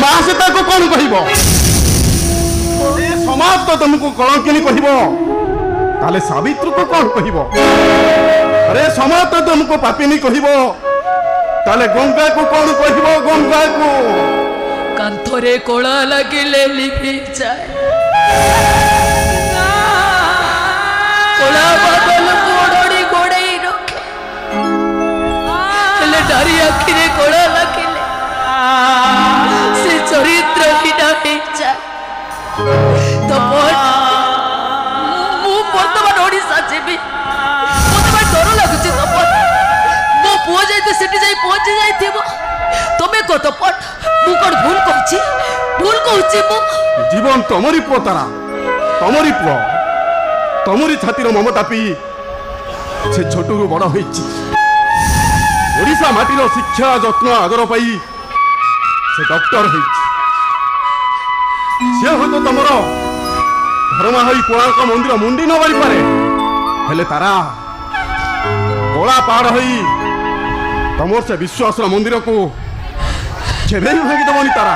माँ से ताको कौन कहब समाज तो तुमको कलंकिनी कहब ताले सावित्री को कौन कहब अरे समाज तो तुमको पापिनी कहब ताले गंगा को कौन कहब गंगा को कांथरे कोला लगिले लिपि जाए कोला बादल गोड़ोड़ी गोड़े रखे हेले डारी आखिरे कोला लगिले से चरित्र हीना हे जाए तो मु वर्तमान ओडिशा जीवी मते डर लागुଛି तपन मो पुओ जाइते सिटी जाई पहुंची जाइथिबो तमे को तपन मु कोन भूल कहछि मु जीवन तमरी पुओ तारा तमरी पुओ तमरी छातीर ममता पी से छोटू बड़ होइछि ओडिशा माटीर शिक्षा जत्न आदर पाई से डॉक्टर होइछि से हो तो तमर धर्मा होई कोणार्क मंदिर मुंडी न बारी पारे हेले तारा गोला पार होई तमर से विश्वास मंदिर को केबे भागी दबनी तारा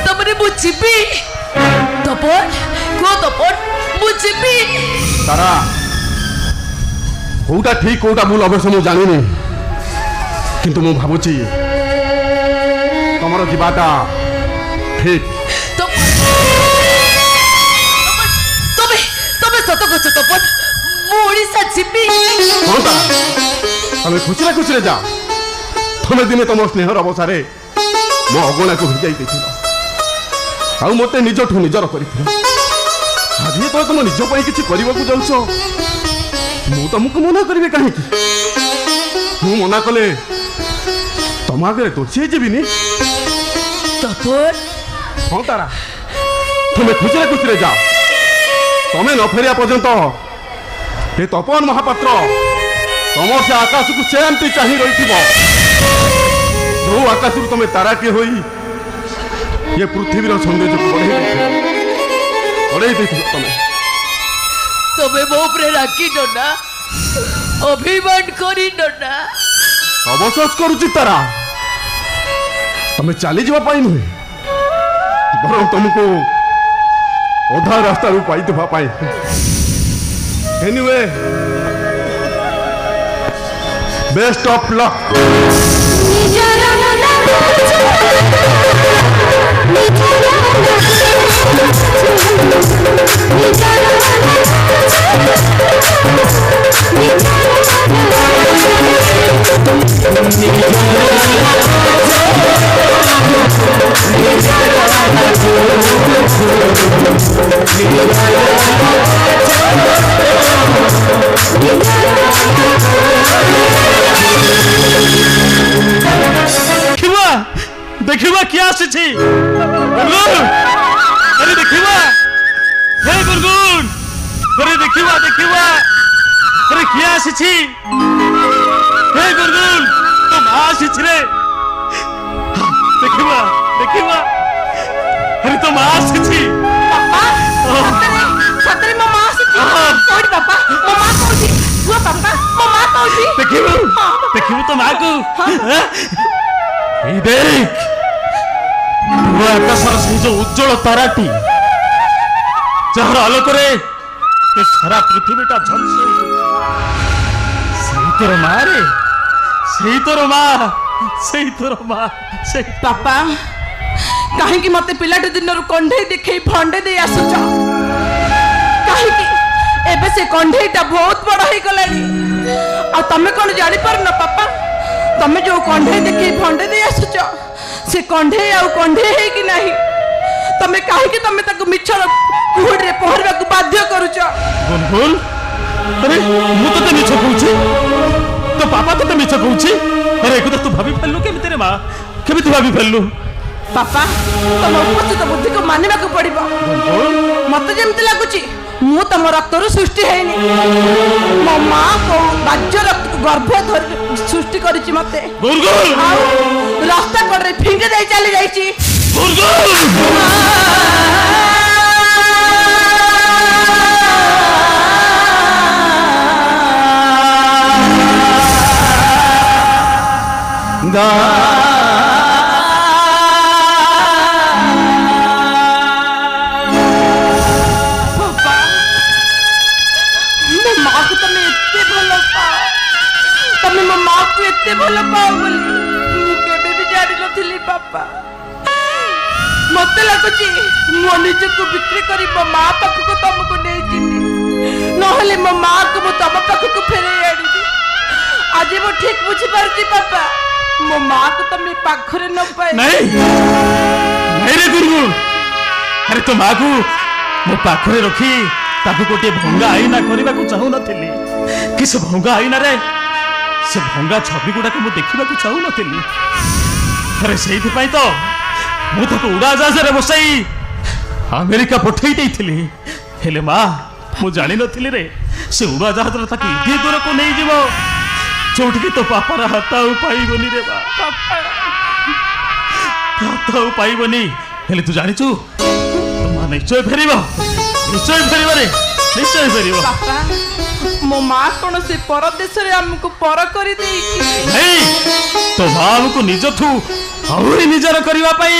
तमरे बुझिबी तपन को तपन बुझिबी तारा कोटा ठीक कोटा भूल अवश्य मु जानि नहीं किंतु मु भाबुची तमर जीवाटा ठीक तमे सत कछ तपन मु ओडिशा जिबी हां तारा तमे खुचरे जा तमे दिने तम स्नेहर अवसारे मो अगणा को भिजाई देथिल आ मते निजठु निजर करिथिल आज तो तुम निज पई किछि करबा को जाउछो मु तुमको मना करबे काहे की मु मना कले तुम आगे दोषी जीविनी तपन हाँ तारा तुम्हें खुचरे जा तुम्हें न फेरिया पर्यंत ये तपन महापात्र तुम से आकाश को सेमती चाह रही जो आकाश तुम्हें ताराटी हो ये पृथ्वी सौंदर्य को बढ़े तुम्हें तबे मो उपरे राखी ना अभिमान करी ना अवशोष करुची तारा तुम्हें चली जावा पाई नुहे बर तुमको अधा रास्ता रू पाई देवा पाई एनीवे बेस्ट ऑफ लक देखिवा क्या आसी अरे देखिवा हे गुनगुन अरे देखिवा अरे क्या आसी हे गुनगुन तुम आसी रे देखिवा अरे तुम आसी पापा सतरे मम्मा आसी कोड पापा मम्मा कोठी वो पापा मम्मा कोठी देखिवा तो मां को ए देख आकाशर से जो उज्जवल ताराटी जार आलोक सारा पृथ्वीटा झलसे तोर माँ रे तोर माँ पापा कहीं मत पिलाटे दिन कंढे देखे फंडे दे आसुच कहीं एबे से कंढेटा बहुत बड़ हो गलानी आ तमे कौन जानी पार न पापा तमे जो कंढे देखे फंडे दे आसुच से कंढे आ कंढे है कि नहीं तमे काहे कि तमे ताको मिछर कुहुड रे पहरबा को बाध्य करूछ बोल अरे मु तो मिछ कहूची तो पापा तो मिछ कहूची अरे एक तू भाभी फेलु के तेरे मां केबे तू भाभी फेलु पापा तम उपस्थित बुद्धि को मानिबा को पड़िबो मते जेमति लागुची मु तम रक्त रु सृष्टि हैनी मो मां को बाज्य रक्त को गर्भ धर सृष्टि करिची मते गुरगुल रास्ता कड़े फिंगे दे चली जाईची गुरगुल दा ଭଲ ପାଅ ବୋଲି ମୁଁ କେବେ ବି ଜାଣିନଥିଲି ବାପା। ମତେ ଲାଗୁଛି ମୋ ନିଜକୁ ବିକ୍ରି କରି ମୋ ମା ପାଖକୁ ତମକୁ ନେଇଯିବି, ନହେଲେ ମୋ ମାକୁ ମୁଁ ତମ ପାଖକୁ ଫେରେଇ ଆଣିବି। ଆଜି ମୁଁ ଠିକ ବୁଝିପାରୁଛି ବାପା, ମୋ ମାକୁ ତମେ ପାଖରେ ନ ପାଇ ନାଇଁ ନାଇଁ ରେ ଗୁରୁ, ଆରେ ତୋ ମାକୁ ମୋ ପାଖରେ ରଖି ତାକୁ ଗୋଟିଏ ଭଙ୍ଗା ଆଇନା କରିବାକୁ ଚାହୁଁନଥିଲି କି ସେ ଭଙ୍ଗା ଆଇନାରେ ସେ ଭଙ୍ଗା ଛବି ଗୁଡାକୁ ମୁଁ ଦେଖିବାକୁ ଚାହୁଁନଥିଲି। ଆରେ ସେଇଥିପାଇଁ ତ ମୁଁ ତାକୁ ଉଡାଜାହାଜରେ ବସାଇ ଆମେରିକା ପଠେଇ ଦେଇଥିଲି। ହେଲେ ମା, ମୁଁ ଜାଣିନଥିଲି ରେ ସେ ଉଡାଜାହାଜରେ ତାକୁ ଏତେ ଦୂରକୁ ନେଇଯିବ ଯୋଉଠିକି ତୋ ବାପାର ହାତ ଆଉ ପାଇବନି ରେ ମା, ହାତ ଆଉ ପାଇବନି। ହେଲେ ତୁ ଜାଣିଛୁ ତୋ ମା ନିଶ୍ଚୟ ଫେରିବ, ନିଶ୍ଚୟ ଫେରିବ ରେ, ନିଶ୍ଚୟ ଫେରିବ। ବାପା, ମୋ ମା କଣ ସେ ପରଦେଶରେ ଆମକୁ ପର କରିଦେଇଛି? ନାଇଁ, ତୋ ମା ଆମକୁ ନିଜଠୁ ଆହୁରି ନିଜର କରିବା ପାଇଁ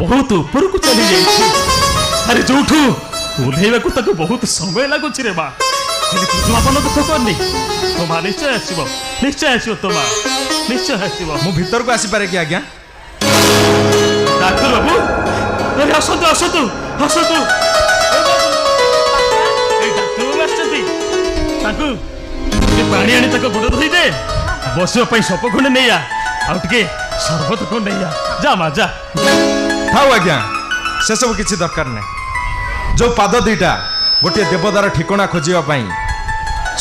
ବହୁତ ଉପରକୁ ଚାଲି ଯାଇଛି। ଆରେ ଯୋଉଠୁ ଓହ୍ଲେଇବାକୁ ତାକୁ ବହୁତ ସମୟ ଲାଗୁଛି ରେ ମା। ହେଲେ ତୁ ଜମାପନ ଦୁଃଖ କରନି, ତୋ ମା ନିଶ୍ଚୟ ଆସିବ, ନିଶ୍ଚୟ ଆସିବ, ତୋ ମା ନିଶ୍ଚୟ ଆସିବ। ମୁଁ ଭିତରକୁ ଆସିପାରେ କି ଆଜ୍ଞା? ଡାକ୍ତର ବାବୁ, ଆରେ ଆସନ୍ତୁ ଆସନ୍ତୁ ଆସନ୍ତୁ, ଏଇ ଡାକ୍ତର ବାବୁ ଆସିଛନ୍ତି। ତାଙ୍କୁ ଟିକେ ପାଣି ଆଣି ତାଙ୍କ ଗୋଡ଼ ଧୋଇଦେ, ବସିବା ପାଇଁ ସପ ଖଣ୍ଡେ ନେଇଆ, ଆଉ ଟିକେ ସରବତ ଖଣ୍ଡେ ନେଇଆ। ଯା ମା ଯା। ଥାଉ ଆଜ୍ଞା, ସେସବୁ କିଛି ଦରକାର ନାହିଁ। ଯୋଉ ପାଦ ଦିଟା ଗୋଟିଏ ଦେବଦାର ଠିକଣା ଖୋଜିବା ପାଇଁ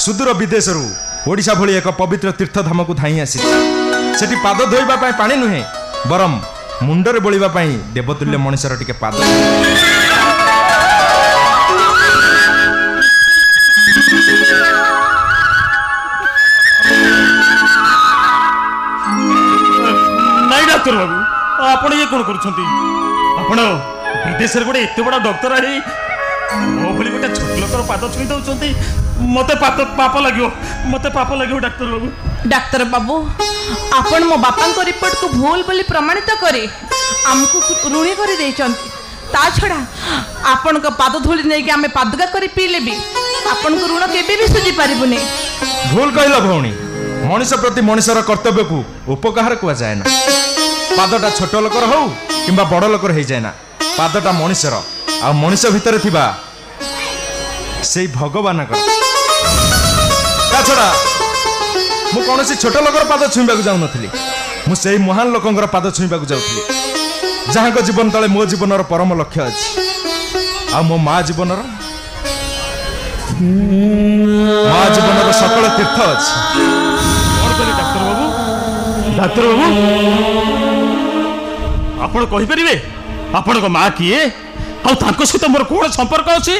ସୁଦୂର ବିଦେଶରୁ ଓଡ଼ିଶା ଭଳି ଏକ ପବିତ୍ର ତୀର୍ଥଧାମକୁ ଧାଇଁ ଆସିଛି, ସେଠି ପାଦ ଧୋଇବା ପାଇଁ ପାଣି ନୁହେଁ, ବରଂ ମୁଣ୍ଡରେ ବୋଳିବା ପାଇଁ ଦେବତୁଲ୍ୟ ମଣିଷର ଟିକେ ପାଦ। ନାଇଁ ଡାକ୍ତର ବାବୁ, ଆପଣ ଇଏ କଣ କରୁଛନ୍ତି? ଆପଣ ବିଦେଶରେ ଗୋଟେ ଏତେ ବଡ଼ ଡକ୍ଟର ହେଇ ମୋ ଭଳି ଗୋଟେ ଛୋଟ ଲୋକର ପାଦ ଛୁଇଁ ଦଉଛନ୍ତି। ମତେ ପାପ ଲାଗିବ, ମତେ ପାପ ଲାଗିବ ଡାକ୍ତର ବାବୁ। ଡାକ୍ତର ବାବୁ, ଆପଣ ମୋ ବାପାଙ୍କ ରିପୋର୍ଟକୁ ଭୁଲ ବୋଲି ପ୍ରମାଣିତ କରି ଆମକୁ ଋଣୀ କରିଦେଇଛନ୍ତି। ତା ଛଡ଼ା ଆପଣଙ୍କ ପାଦ ଧୂଳି ନେଇକି ଆମେ ପାଦୁକା କରି ପିଇଲେ ବି ଆପଣଙ୍କ ଋଣ କେବେ ବି ସୁଝି ପାରିବୁନି। ଭୁଲ କହିଲ ଭଉଣୀ, ମଣିଷ ପ୍ରତି ମଣିଷର କର୍ତ୍ତବ୍ୟକୁ ଉପକାର କୁହାଯାଏ ନା। ପାଦଟା ଛୋଟ ଲୋକର ହଉ କିମ୍ବା ବଡ଼ ଲୋକର ହେଇଯାଏ ନା, ପାଦଟା ମଣିଷର, ଆଉ ମଣିଷ ଭିତରେ ଥିବା ସେଇ ଭଗବାନଙ୍କର। ତା ଛଡ଼ା ମୁଁ କୌଣସି ଛୋଟ ଲୋକର ପାଦ ଛୁଇଁବାକୁ ଯାଉନଥିଲି, ମୁଁ ସେଇ ମହାନ ଲୋକଙ୍କର ପାଦ ଛୁଇଁବାକୁ ଯାଉଥିଲି, ଯାହାଙ୍କ ଜୀବନ ତଳେ ମୋ ଜୀବନର ପରମ ଲକ୍ଷ୍ୟ ଅଛି, ଆଉ ମୋ ମା ଜୀବନର ସକଳ ତୀର୍ଥ ଅଛି। କଣ କଲେ ଡାକ୍ତର ବାବୁ? ଡାକ୍ତର ବାବୁ, ଆପଣ କହିପାରିବେ ଆପଣଙ୍କ ମା କିଏ, ଆଉ ତାଙ୍କ ସହିତ ମୋର କଣ ସମ୍ପର୍କ ଅଛି?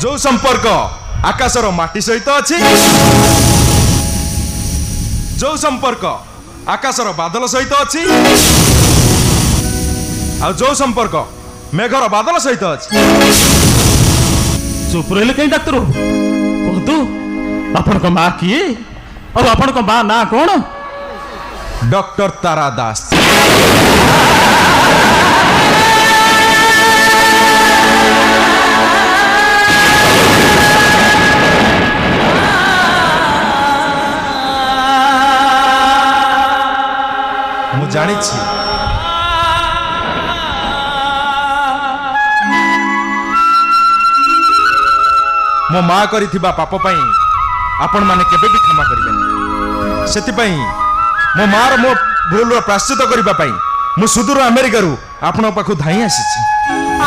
ଯୋଉ ସମ୍ପର୍କ ଆକାଶର ମାଟି ସହିତ ଅଛି, ଯୋଉ ସମ୍ପର୍କ ଆକାଶର ବାଦଲ ସହିତ ଅଛି, ଆଉ ଯୋଉ ସମ୍ପର୍କ ମେଘର ବାଦଲ ସହିତ ଅଛି। ଚୁପ ରହିଲେ କାହିଁ ଡାକ୍ତର ବାବୁ? କୁହନ୍ତୁ ଆପଣଙ୍କ ମା କିଏ, ଆଉ ଆପଣଙ୍କ ମା ନାଁ କଣ? ଡକ୍ଟର ତାରା ଦାସ। ମୁଁ ଜାଣିଛି ମୋ ମା କରିଥିବା ପାପ ପାଇଁ ଆପଣମାନେ କେବେ ବି କ୍ଷମା କରିବେନି। ସେଥିପାଇଁ ମୋ ମାର ମୋ ଭୁଲର ପ୍ରାୟଶ୍ଚିତ କରିବା ପାଇଁ ମୁଁ ସୁଦୂର ଆମେରିକାରୁ ଆପଣଙ୍କ ପାଖକୁ ଧାଇଁ ଆସିଛି।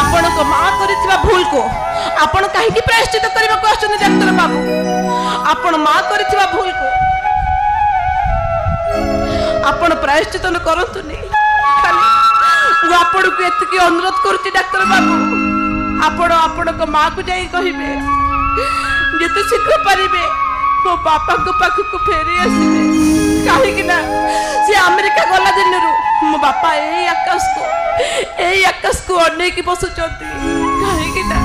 ଆପଣଙ୍କ ମା କରିଥିବା ଭୁଲକୁ ଆପଣ କାହିଁକି ପ୍ରାୟଶ୍ଚିତ କରିବାକୁ ଆସୁଛନ୍ତି ଡାକ୍ତର ବାବୁ? ଆପଣ ମା କରିଥିବା ଭୁଲକୁ ଆପଣ ପ୍ରାୟଶ୍ଚିତ କରନ୍ତୁନି। ଖାଲି ମୁଁ ଆପଣଙ୍କୁ ଏତିକି ଅନୁରୋଧ କରୁଛି ଡାକ୍ତର ବାବୁ, ଆପଣ ଆପଣଙ୍କ ମାକୁ ଯାଇ କହିବେ ଯେତେ ଶୀଘ୍ର ପାରିବେ ମୋ ବାପାଙ୍କ ପାଖକୁ ଫେରି ଆସିବେ। କାହିଁକି ନା ସେ ଆମେରିକା ଗଲା ଦିନରୁ ମୋ ବାପା ଏଇ ଆକାଶକୁ ଅନେଇକି ବସୁଛନ୍ତି। କାହିଁକି ନା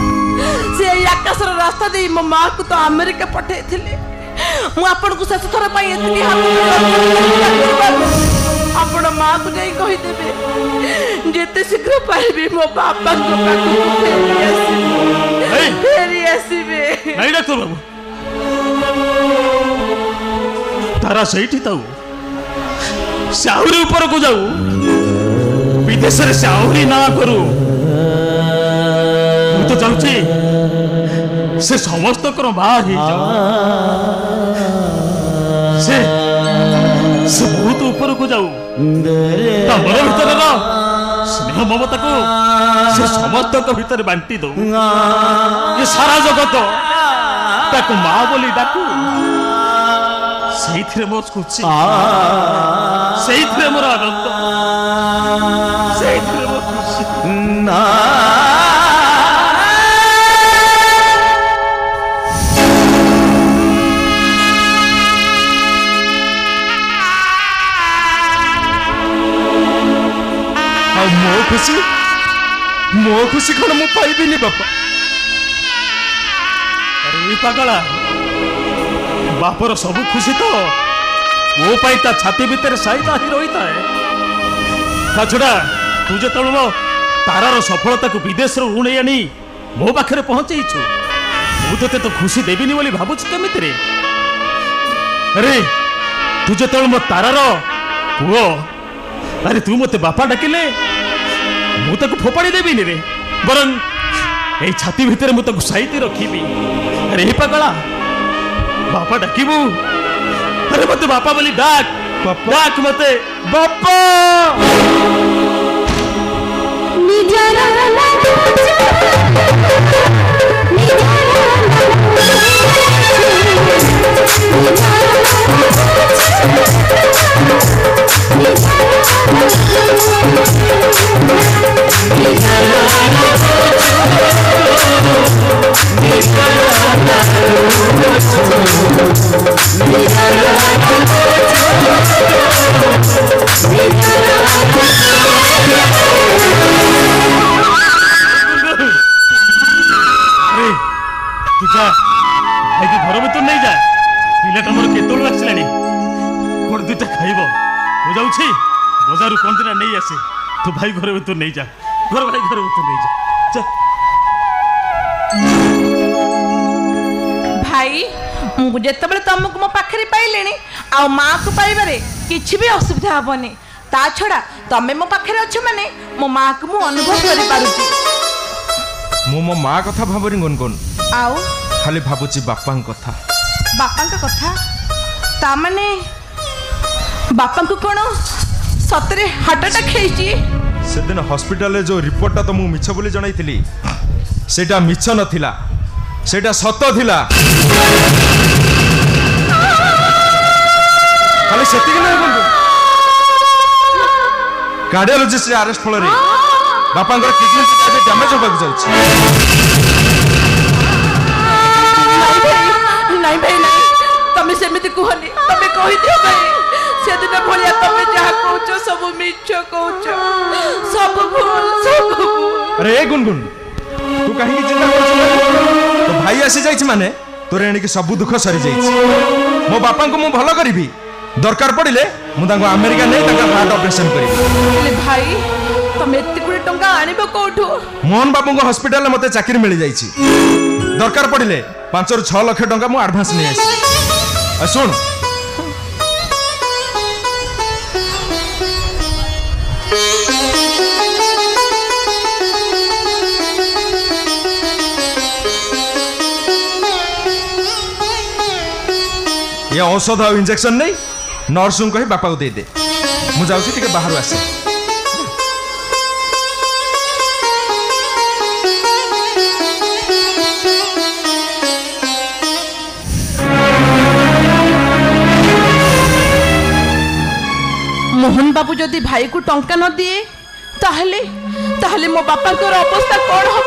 ସେ ଏଇ ଆକାଶର ରାସ୍ତା ଦେଇ ମୋ ମାକୁ ତ ଆମେରିକା ପଠେଇଥିଲେ। ମୁଁ ଆପଣଙ୍କୁ ଶେଷ ଥର ପାଇଁ ଏତିକି ଆପଣ ମାକୁ ଯାଇ କହିଦେବେ ଯେତେ ଶୀଘ୍ର ପାରିବେ ମୋ ବାପାଙ୍କ ପାଖକୁ ଫେରି ଆସିବେ। ନାଇଁ ଡାକ୍ତର ବାବୁ, ତାରା ସେଇଠି ଥାଉ, से आहरी ऊपर को जाऊ विदेश से आहरी ना करू मु तो चाहूची से समस्त बाहर हो जाऊ से बहुत ऊपर को जाऊ मन भीतर स्नेह ममता को से समस्त भीतर बांटी दो ये सारा जगत ताको माँ बोली डाकू से मोर खुशी से मोर आनंद से मोर खुशी मो खुशी कौन मु पाइबिनी बापा अरे पागला बापर सब खुशी तो वो पाई ता छाती भीतर साइता ही रही था ता छुड़ा तू जो तळो तारार सफलता को विदेश रो उणे आनी मो पाखरे पहुंचई छु मु तते तो खुशी देबिनी बोली भाबुछ केमिति रे अरे तू जो तळो मो तारार पुओ अरे तू मते बापा डाकिले मु ताको फोपाड़ी देबिनी रे बरं ए छाती भीतर मु ताको साइती रखिबी अरे हे पागला बापा डाकिबू अरे मते बापा बोली डाक डाक मते बापा घर भर नहीं जा पिलाटा मोर केतोल आसलानी कौन दुटा खाइब मु जाऊँ बजार कौन दिना नहीं आसे तू भाई घर भर नहीं जा घर भाई घर भर नहीं जा भाई मुझे तुमको मो पाखे पाइले आ माँ को पाइबारे किसी भी असुविधा हेनी ता छड़ा तमें मो पाखे अच्छ माने मो माँ को मु अनुभव कर पारुची मो माँ कथा भाबरी गुनगुन आउ खाली भाबुची बापा कथा बापा कथा ता माने बापा को कौन सतरे हार्ट अटैक है से दिन हॉस्पिटल जो रिपोर्टटा तो मु मिछ बोली जणाई थिली सेटा मिछ नथिला सेटा सत थिला खाली सेति के नहीं कार्डियोलॉजिस्ट रे अरेस्ट फल रे बापांकर किडनी डैमेज होबा जाउछि नहीं भाई नहीं तमें सेमिति कहनी तमें कहि दियो भाई से दिन भलिया तमें जहा कहउछो सब मिछ कहउछो सब भूल अरे ए गुनगुन तू कहीं की चिंता कर तो भाई आसी जाइछ माने तोरे एणी के सब दुख सरी जाइछ मो बापा को मु भलो करबी दरकार पड़िले मु तांको अमेरिका नहीं तांका हार्ट ऑपरेशन करबी ले भाई तमें एत्ते गुडे टंका आनिबो कोठो मोहन बाबू को हॉस्पिटल में मते चाकरी मिल जाइछ दरकार पड़िले 5 ରୁ 6 लाख टंका मु एडवांस नहीं आसी आ सुन ये औषध और इंजेक्शन नहीं नर्स को कही बापा को दे दे मु जाउछि टिके बाहर आसे मोहन बाबू जदि भाई को टंका न दिए ताहले ताहले मो बापा को अवस्था कौन हम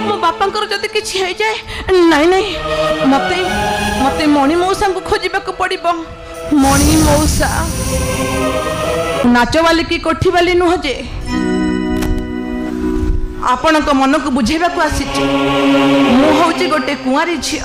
मो बापा को जदि किछि हो जाए नहीं नहीं मते मते मणि मौसा को खोजिबा को पड़िबो मणि मौसा नाच वाली की कोठी वाली नुह जे आपण मन को बुझेबा को आसी मु होची गोटे कुआरी झियो।